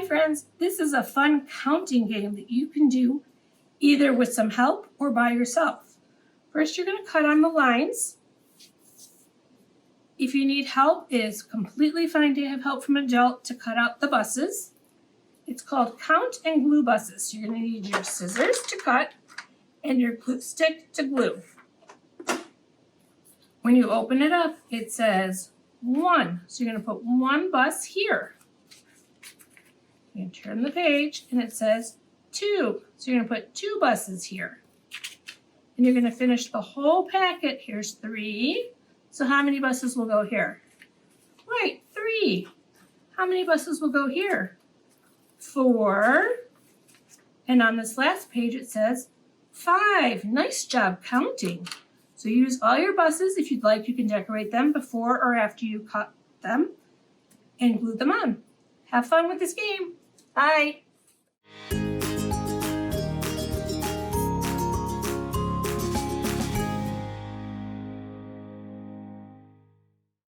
Hi friends, this is a fun counting game that you can do either with some help or by yourself. First, you're going to cut on the lines. If you need help, it is completely fine to have help from an adult to cut out the buses. It's called count and glue buses. So you're going to need your scissors to cut and your glue stick to glue. When you open it up, it says 1. So you're going to put 1 bus here. You turn the page and it says 2. So you're going to put 2 buses here. And you're going to finish the whole packet. Here's 3. So how many buses will go here? Right, 3. How many buses will go here? 4. And on this last page it says 5. Nice job counting. So use all your buses. If you'd like, you can decorate them before or after you cut them and glue them on. Have fun with this game. Bye.